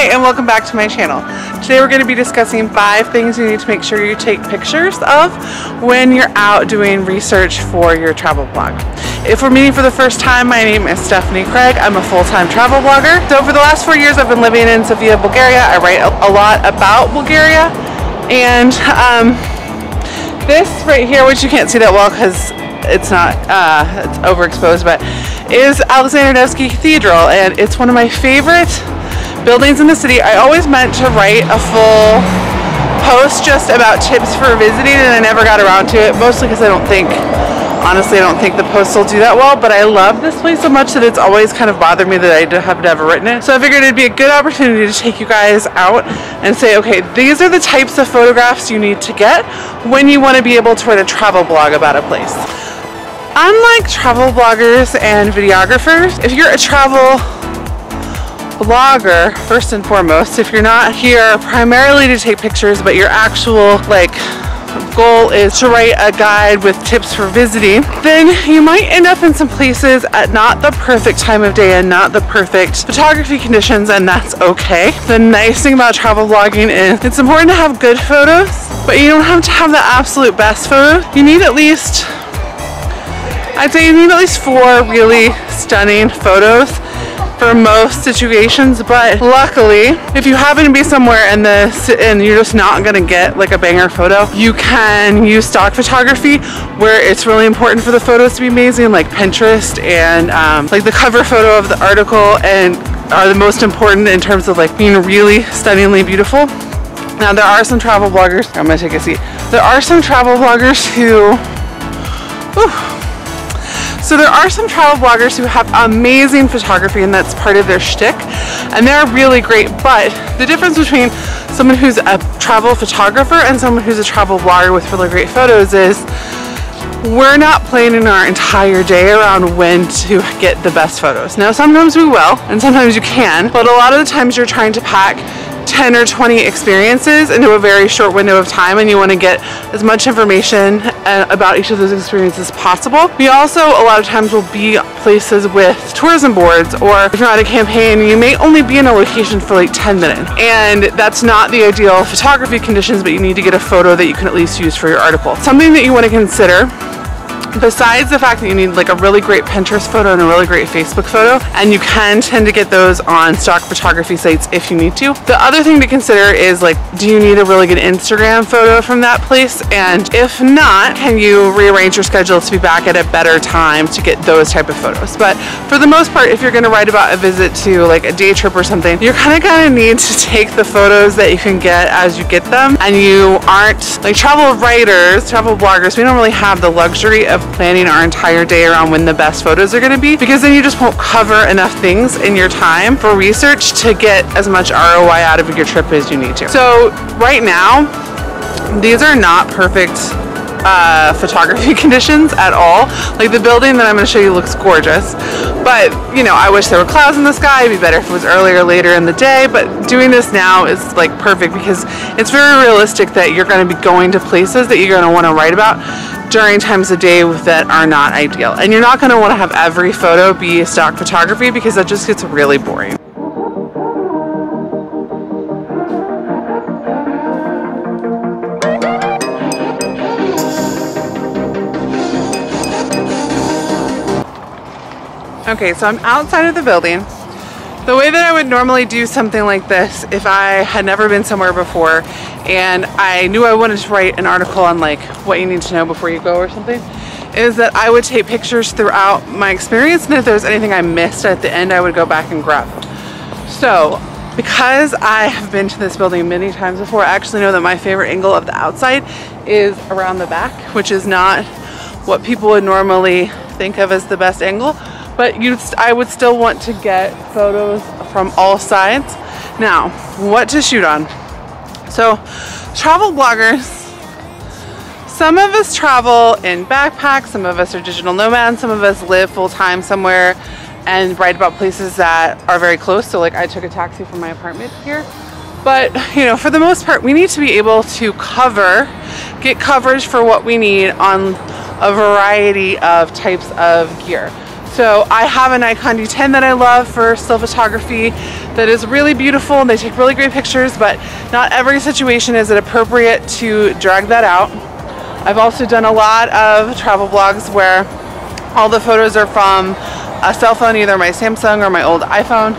Hi, and welcome back to my channel. Today we're going to be discussing 5 things you need to make sure you take pictures of when you're out doing research for your travel blog. If we're meeting for the first time, my name is Stephanie Craig. I'm a full-time travel blogger. So for the last 4 years I've been living in Sofia, Bulgaria. I write a lot about Bulgaria, and this right here, which you can't see that well because it's not, it's overexposed, but is Alexander Nevsky Cathedral, and it's one of my favorite buildings in the city. I always meant to write a full post just about tips for visiting, and I never got around to it, mostly because honestly, I don't think the posts will do that well, but I love this place so much that it's always kind of bothered me that I have never written it. So I figured it'd be a good opportunity to take you guys out and say, okay, these are the types of photographs you need to get when you want to be able to write a travel blog about a place. Unlike travel bloggers and videographers, if you're a travel blogger, first and foremost, if you're not here primarily to take pictures, but your actual goal is to write a guide with tips for visiting, then you might end up in some places at not the perfect time of day and not the perfect photography conditions, and that's okay. The nice thing about travel blogging is it's important to have good photos, but you don't have to have the absolute best photos. You need at least, I'd say you need at least 4 really stunning photos for most situations, but luckily, if you happen to be somewhere and you're just not gonna get like a banger photo, you can use stock photography where it's really important for the photos to be amazing, like Pinterest and like the cover photo of the article, and are the most important in terms of like being really stunningly beautiful. Now there are some travel bloggers, I'm gonna take a seat. There are some travel bloggers who, So there are some travel bloggers who have amazing photography, and that's part of their shtick, and they're really great, but the difference between someone who's a travel photographer and someone who's a travel blogger with really great photos is we're not planning our entire day around when to get the best photos. Now sometimes we will, and sometimes you can, but a lot of the times you're trying to pack 10 or 20 experiences into a very short window of time, and you want to get as much information about each of those experiences as possible. We also a lot of times will be places with tourism boards, or if you're on a campaign, you may only be in a location for like 10 minutes, and that's not the ideal photography conditions, but you need to get a photo that you can at least use for your article. Something that you want to consider, besides the fact that you need like a really great Pinterest photo and a really great Facebook photo, and you can tend to get those on stock photography sites if you need to. The other thing to consider is like, do you need a really good Instagram photo from that place? And if not, can you rearrange your schedule to be back at a better time to get those type of photos? But for the most part, if you're going to write about a visit to like a day trip or something, you're kind of going to need to take the photos that you can get as you get them, and you aren't like travel writers, travel bloggers, we don't really have the luxury of planning our entire day around when the best photos are going to be, because then you just won't cover enough things in your time for research to get as much ROI out of your trip as you need to. So right now, these are not perfect photography conditions at all. Like the building that I'm going to show you looks gorgeous, but you know, I wish there were clouds in the sky. It'd be better if it was earlier or later in the day, but doing this now is like perfect because it's very realistic that you're going to be going to places that you're going to want to write about during times of day that are not ideal, and you're not going to want to have every photo be stock photography because that just gets really boring. Okay, so I'm outside of the building. The way that I would normally do something like this, if I had never been somewhere before and I knew I wanted to write an article on like what you need to know before you go or something, is that I would take pictures throughout my experience, and if there was anything I missed at the end, I would go back and grab them. So because I have been to this building many times before, I actually know that my favorite angle of the outside is around the back, which is not what people would normally think of as the best angle. But I would still want to get photos from all sides. Now, what to shoot on? So, travel bloggers, some of us travel in backpacks, some of us are digital nomads, some of us live full-time somewhere and write about places that are very close. So like I took a taxi from my apartment here. But, you know, for the most part, we need to be able to get coverage for what we need on a variety of types of gear. So I have a Nikon D10 that I love for still photography. that is really beautiful and they take really great pictures, but not every situation is it appropriate to drag that out. I've also done a lot of travel vlogs where all the photos are from a cell phone, either my Samsung or my old iPhone,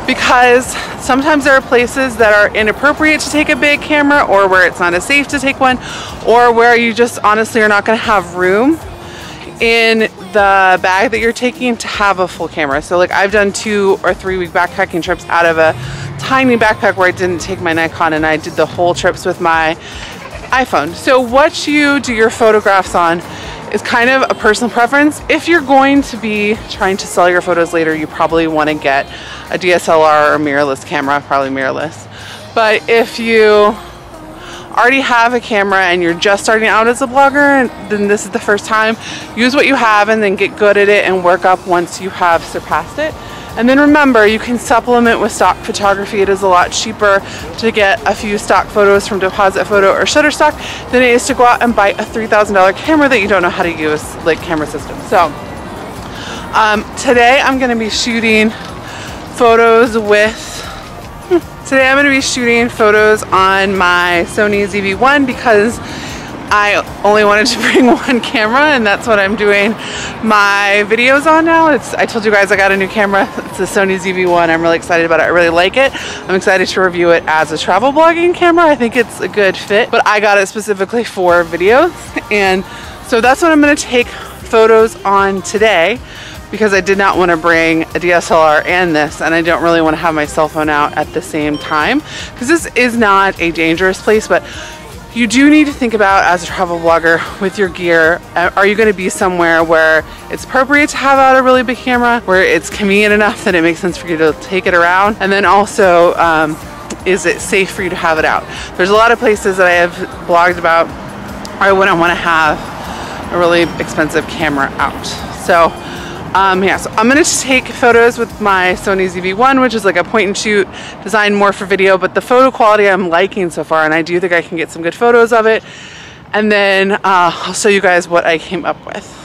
because sometimes there are places that are inappropriate to take a big camera, or where it's not as safe to take one, or where you just honestly are not going to have room in the bag that you're taking to have a full camera. So like I've done 2 or 3 week backpacking trips out of a tiny backpack where I didn't take my Nikon, and I did the whole trips with my iPhone. So what you do your photographs on is kind of a personal preference. If you're going to be trying to sell your photos later, you probably want to get a DSLR or mirrorless camera, probably mirrorless. But if you already have a camera and you're just starting out as a blogger, then this is the first time, use what you have and then get good at it and work up once you have surpassed it. And then remember, you can supplement with stock photography. It is a lot cheaper to get a few stock photos from Deposit Photo or Shutterstock than it is to go out and buy a $3,000 camera that you don't know how to use, like camera system. So today I'm going to be shooting photos with on my Sony ZV-1 because I only wanted to bring one camera, and that's what I'm doing my videos on now. I told you guys I got a new camera. It's a Sony ZV-1. I'm really excited about it. I really like it. I'm excited to review it as a travel blogging camera. I think it's a good fit, but I got it specifically for videos. And so that's what I'm going to take photos on today, because I did not want to bring a DSLR and this, and I don't really want to have my cell phone out at the same time, because this is not a dangerous place, but you do need to think about, as a travel blogger, with your gear, are you going to be somewhere where it's appropriate to have out a really big camera, where it's convenient enough that it makes sense for you to take it around, and then also is it safe for you to have it out? There's a lot of places that I have blogged about where I wouldn't want to have a really expensive camera out. So yeah, so I'm going to take photos with my Sony ZV-1, which is like a point and shoot, designed more for video, but the photo quality I'm liking so far, and I do think I can get some good photos of it. And then I'll show you guys what I came up with.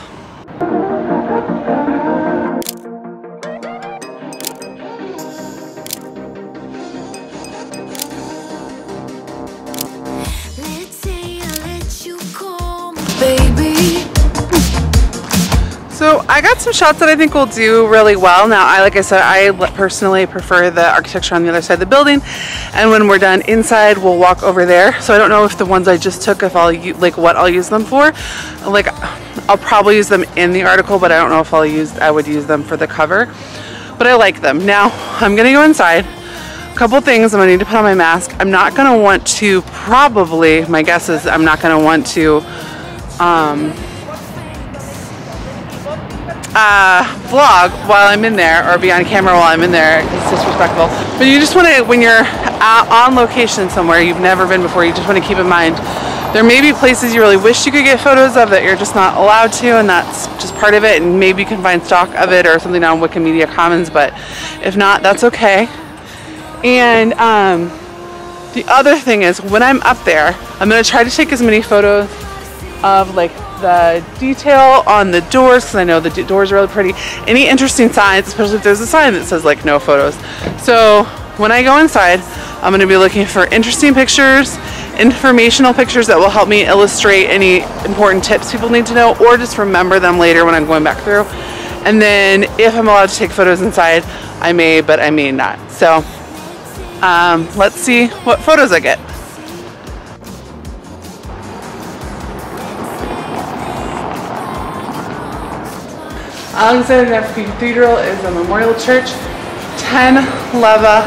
So I got some shots that I think will do really well. Now, like I said, I personally prefer the architecture on the other side of the building, and when we're done inside, we'll walk over there. So I don't know if the ones I just took, if I'll like what I'll use them for. Like I'll probably use them in the article, but I don't know if I would use them for the cover. But I like them. Now I'm gonna go inside. A couple things. I'm gonna need to put on my mask. I'm not gonna want to. Probably my guess is I'm not gonna want to. Vlog while I'm in there, or be on camera while I'm in there, because it's disrespectful. But you just want to, when you're on location somewhere you've never been before, you just want to keep in mind there may be places you really wish you could get photos of that you're just not allowed to, and that's just part of it, and maybe you can find stock of it or something on Wikimedia Commons, but if not, that's okay. And the other thing is, when I'm up there, I'm going to try to take as many photos of like the detail on the doors, because I know the doors are really pretty. Any interesting signs, especially if there's a sign that says like no photos. So when I go inside, I'm going to be looking for interesting pictures, informational pictures that will help me illustrate any important tips people need to know, or just remember them later when I'm going back through. And then if I'm allowed to take photos inside, I may, but I may not. So let's see what photos I get. Alexander Cathedral is a memorial church. 10 leva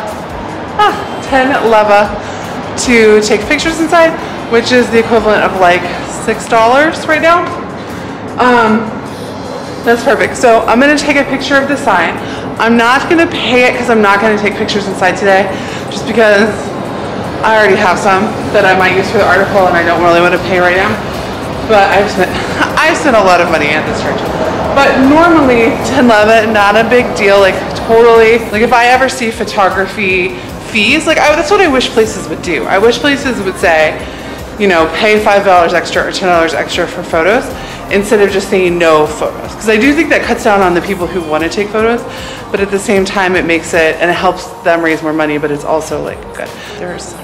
to take pictures inside, which is the equivalent of like $6 right now. That's perfect. So I'm going to take a picture of the sign. I'm not going to pay it because I'm not going to take pictures inside today, just because I already have some that I might use for the article and I don't really want to pay right now. But I've spent a lot of money at this church. But normally 10 leva, not a big deal, like totally. Like if I ever see photography fees, like that's what I wish places would do. I wish places would say, you know, pay $5 extra or $10 extra for photos. instead of just saying no photos. Because I do think that cuts down on the people who want to take photos, but at the same time it makes it, and it helps them raise more money, but it's also like good. There's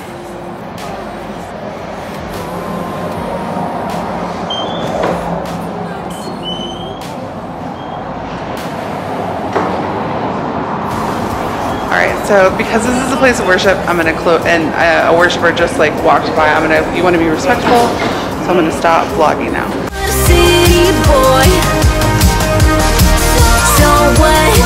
so because this is a place of worship, I'm gonna close, and a worshiper just like walked by. You want to be respectful, so I'm gonna stop vlogging now. City boy. So what?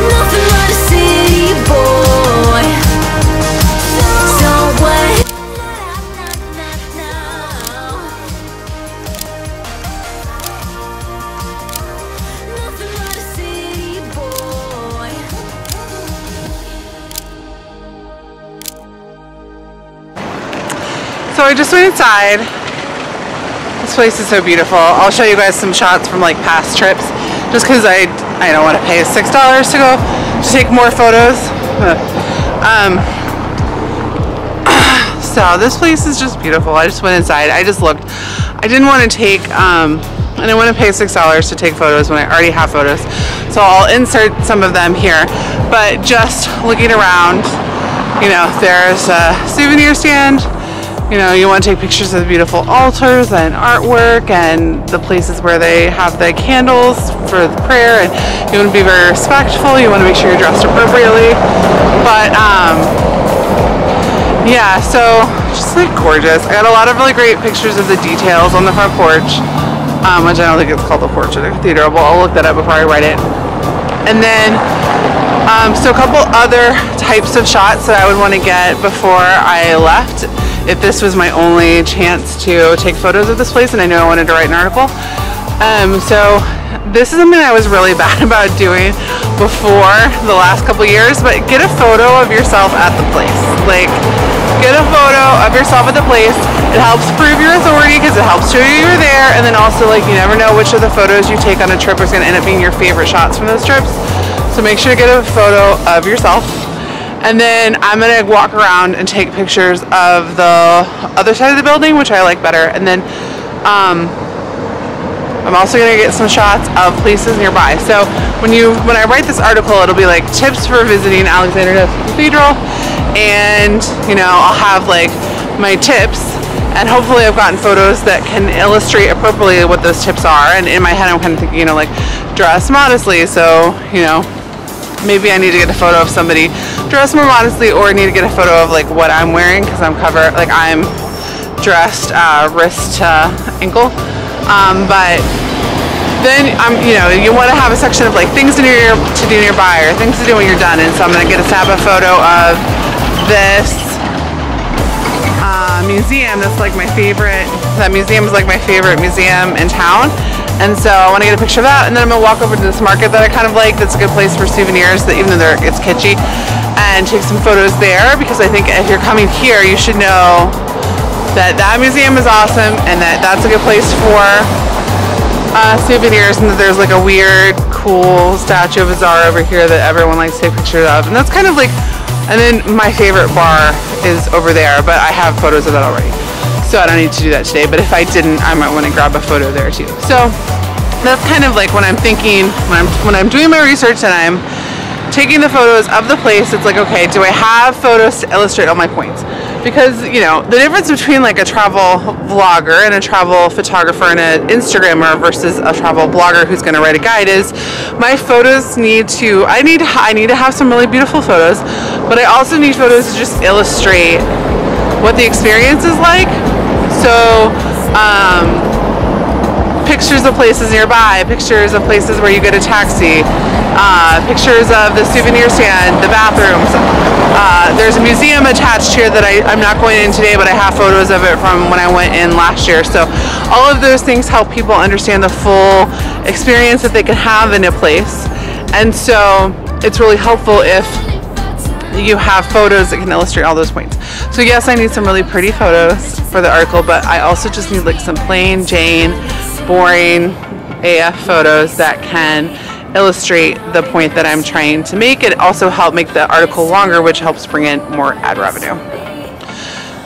Nothing but a city boy. So what? So I just went inside. This place is so beautiful. I'll show you guys some shots from like past trips, just because I don't want to pay $6 to go to take more photos. So this place is just beautiful. I just went inside. I just looked. I didn't want to take I didn't want to pay $6 to take photos when I already have photos. So I'll insert some of them here. But just looking around, you know, there's a souvenir stand. You know, you want to take pictures of the beautiful altars and artwork and the places where they have the candles for the prayer, and you want to be very respectful. You want to make sure you're dressed appropriately. But yeah, so just like gorgeous. I got a lot of really great pictures of the details on the front porch, which I don't think it's called the porch of the cathedral, but I'll look that up before I write it. And then so a couple other types of shots that I would want to get before I left, if this was my only chance to take photos of this place and I knew I wanted to write an article. So this is something I was really bad about doing before the last couple years, but get a photo of yourself at the place. Like, get a photo of yourself at the place. It helps prove your authority because it helps show you you're there, and then also, like, you never know which of the photos you take on a trip is going to end up being your favorite shots from those trips. So make sure to get a photo of yourself. And then I'm gonna walk around and take pictures of the other side of the building, which I like better. And then I'm also gonna get some shots of places nearby. So when I write this article, it'll be like tips for visiting Alexandria Cathedral, and you know, I'll have like my tips, and hopefully I've gotten photos that can illustrate appropriately what those tips are. And in my head, I'm kind of thinking, you know, like dress modestly. So, you know, maybe I need to get a photo of somebody dressed more modestly, or I need to get a photo of like what I'm wearing, because I'm dressed wrist to ankle. But then you know, you want to have a section of like things to do nearby, or things to do when you're done. And so I'm gonna snap a photo of this museum. That's like my favorite. That museum is like my favorite museum in town. And so I want to get a picture of that, and then I'm gonna walk over to this market that I kind of like. That's a good place for souvenirs, that even though it's kitschy, and take some photos there, because I think if you're coming here, you should know that that museum is awesome, and that that's a good place for souvenirs, and that there's like a weird, cool statue of a czar over here that everyone likes to take pictures of, and that's kind of like. And then my favorite bar is over there, but I have photos of that already. So I don't need to do that today, but if I didn't, I might want to grab a photo there too. So that's kind of like when I'm thinking, when I'm doing my research and I'm taking the photos of the place, it's like, okay, do I have photos to illustrate all my points? Because, you know, the difference between like a travel vlogger and a travel photographer and an Instagrammer versus a travel blogger who's going to write a guide is my photos I need to have some really beautiful photos, but I also need photos to just illustrate what the experience is like. So pictures of places nearby, pictures of places where you get a taxi, pictures of the souvenir stand, the bathrooms. There's a museum attached here that I'm not going in today, but I have photos of it from when I went in last year. So all of those things help people understand the full experience that they can have in a place. And so it's really helpful if you have photos that can illustrate all those points. So yes, I need some really pretty photos for the article, but I also just need like some plain Jane, boring AF photos that can illustrate the point that I'm trying to make. It also helped make the article longer, which helps bring in more ad revenue.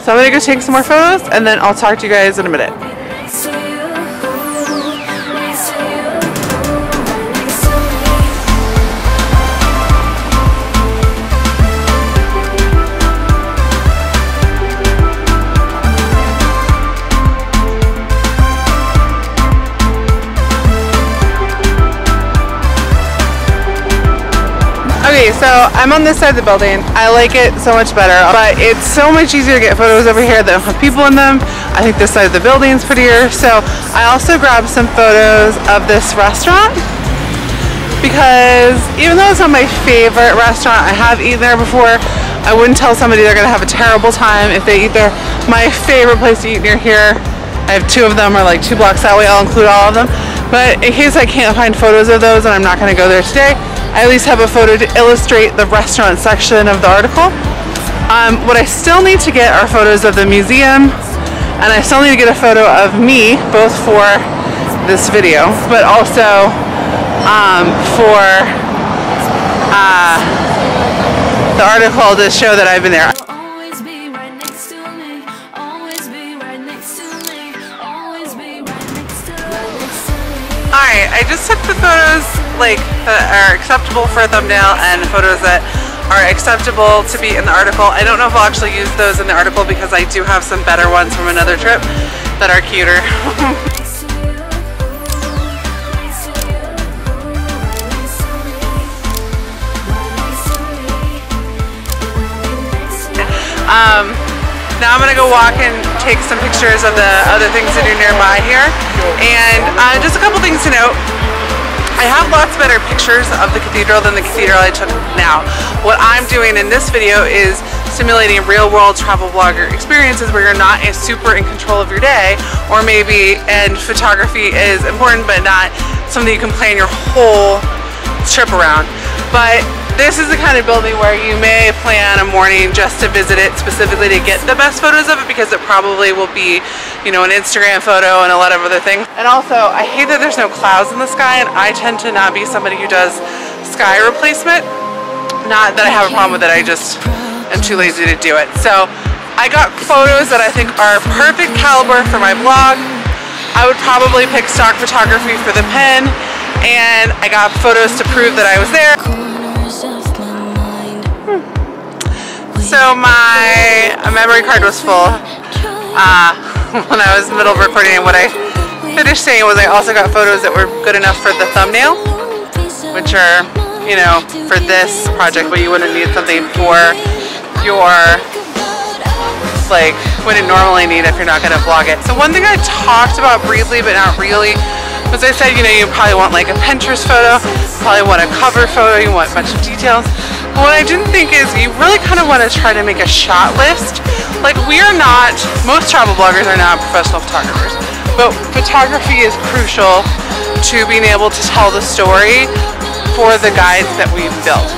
So I'm gonna go take some more photos and then I'll talk to you guys in a minute. Okay, so I'm on this side of the building. I like it so much better, but it's so much easier to get photos over here that don't have people in them. I think this side of the building is prettier. So I also grabbed some photos of this restaurant because even though it's not my favorite restaurant, I have eaten there before. I wouldn't tell somebody they're gonna have a terrible time if they eat there. My favorite place to eat near here, I have 2 of them, are like 2 blocks that way. I'll include all of them. But in case I can't find photos of those and I'm not gonna go there today, I at least have a photo to illustrate the restaurant section of the article. What I still need to get are photos of the museum, and I still need to get a photo of me, both for this video, but also for the article to show that I've been there. Alright, I just took the photos that are acceptable for a thumbnail and photos that are acceptable to be in the article. I don't know if I'll actually use those in the article because I do have some better ones from another trip that are cuter. Now I'm gonna go walk and take some pictures of the other things to do nearby here. And just a couple things to note. I have lots better pictures of the cathedral than the cathedral I took now. What I'm doing in this video is simulating real world travel blogger experiences where you're not super in control of your day, or maybe, and photography is important but not something you can plan your whole trip around. But this is the kind of building where you may plan a morning just to visit it specifically to get the best photos of it, because it probably will be, you know, an Instagram photo and a lot of other things. And also, I hate that there's no clouds in the sky, and I tend to not be somebody who does sky replacement. Not that I have a problem with it, I just am too lazy to do it. So I got photos that I think are perfect caliber for my blog. I would probably pick stock photography for the pen, and I got photos to prove that I was there. So my memory card was full when I was in the middle of recording, and what I finished saying was I also got photos that were good enough for the thumbnail, which are, you know, for this project, but you wouldn't need something for your, like, wouldn't normally need if you're not going to vlog it. So one thing I talked about briefly but not really was I said, you know, you probably want like a Pinterest photo, probably want a cover photo, you want a bunch of details. But what I didn't think is you really kind of want to try to make a shot list. Like, we are not, most travel bloggers are not professional photographers, but photography is crucial to being able to tell the story for the guides that we've built.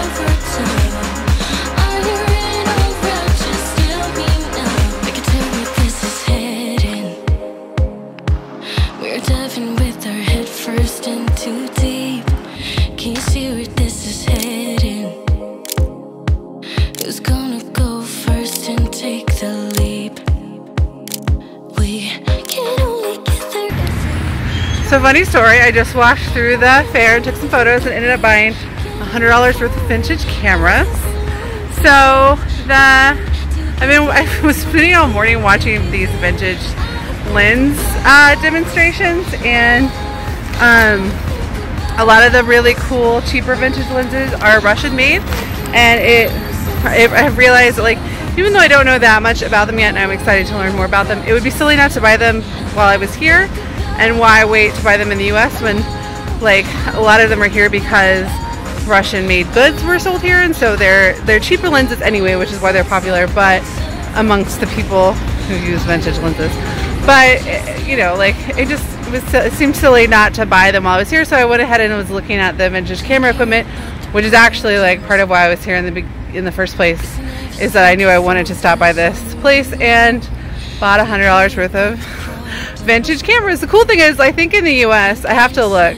So funny story, I just walked through the fair and took some photos and ended up buying $100 worth of vintage cameras. So I was spending all morning watching these vintage lens demonstrations, and a lot of the really cool cheaper vintage lenses are Russian made, and I realized, like, even though I don't know that much about them yet and I'm excited to learn more about them, it would be silly not to buy them while I was here. And why wait to buy them in the US when, like, a lot of them are here because Russian made goods were sold here, and so they're cheaper lenses anyway, which is why they're popular, but amongst the people who use vintage lenses. But, you know, like, it seemed silly not to buy them while I was here, so I went ahead and was looking at the vintage camera equipment, which is actually, like, part of why I was here in the first place, is that I knew I wanted to stop by this place and bought $100 worth of vintage cameras. The cool thing is, I think in the US, I have to look,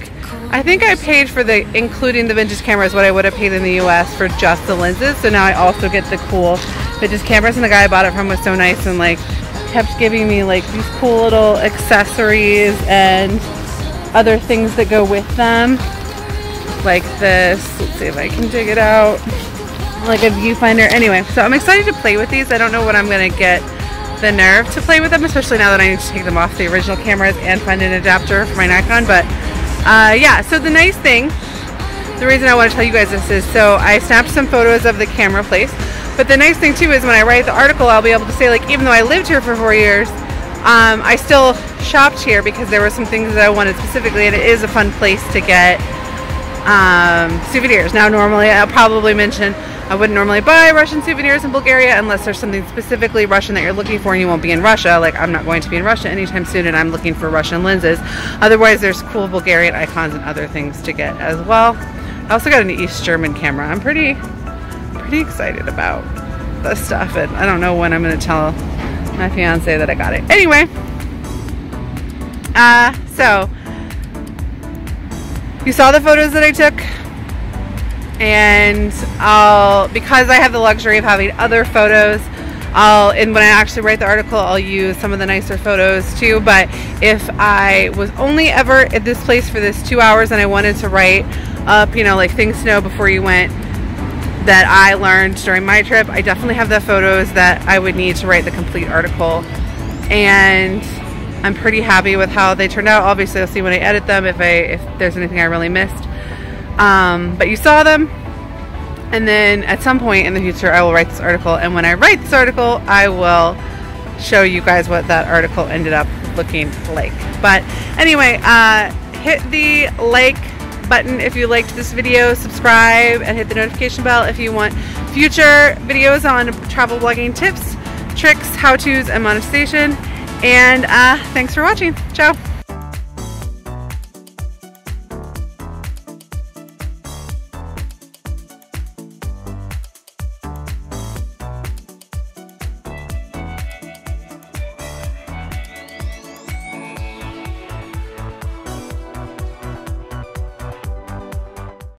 I think I paid for the, including the vintage cameras, what I would have paid in the US for just the lenses. So now I also get the cool vintage cameras, and the guy I bought it from was so nice and like kept giving me like these cool little accessories and other things that go with them. Like this, let's see if I can dig it out. Like a viewfinder. Anyway, so I'm excited to play with these. I don't know when I'm gonna get the nerve to play with them, especially now that I need to take them off the original cameras and find an adapter for my Nikon. But yeah, so the nice thing, the reason I want to tell you guys this is, so I snapped some photos of the camera place, but the nice thing too is when I write the article, I'll be able to say, like, even though I lived here for 4 years, I still shopped here because there were some things that I wanted specifically, and it is a fun place to get souvenirs. Now normally I'll probably mention I wouldn't normally buy Russian souvenirs in Bulgaria unless there's something specifically Russian that you're looking for and you won't be in Russia. Like, I'm not going to be in Russia anytime soon, and I'm looking for Russian lenses. Otherwise, there's cool Bulgarian icons and other things to get as well. I also got an East German camera. I'm pretty excited about this stuff, and I don't know when I'm going to tell my fiance that I got it. Anyway, so you saw the photos that I took. And because I have the luxury of having other photos, and when I actually write the article, I'll use some of the nicer photos too. But if I was only ever at this place for this 2 hours and I wanted to write up, you know, like things to know before you went that I learned during my trip, I definitely have the photos that I would need to write the complete article. And I'm pretty happy with how they turned out. Obviously, I'll see when I edit them if there's anything I really missed. But you saw them, and then at some point in the future I will write this article, and when I write this article I will show you guys what that article ended up looking like. But anyway, hit the like button if you liked this video, subscribe, and hit the notification bell if you want future videos on travel blogging tips, tricks, how-tos, and monetization. And thanks for watching. Ciao.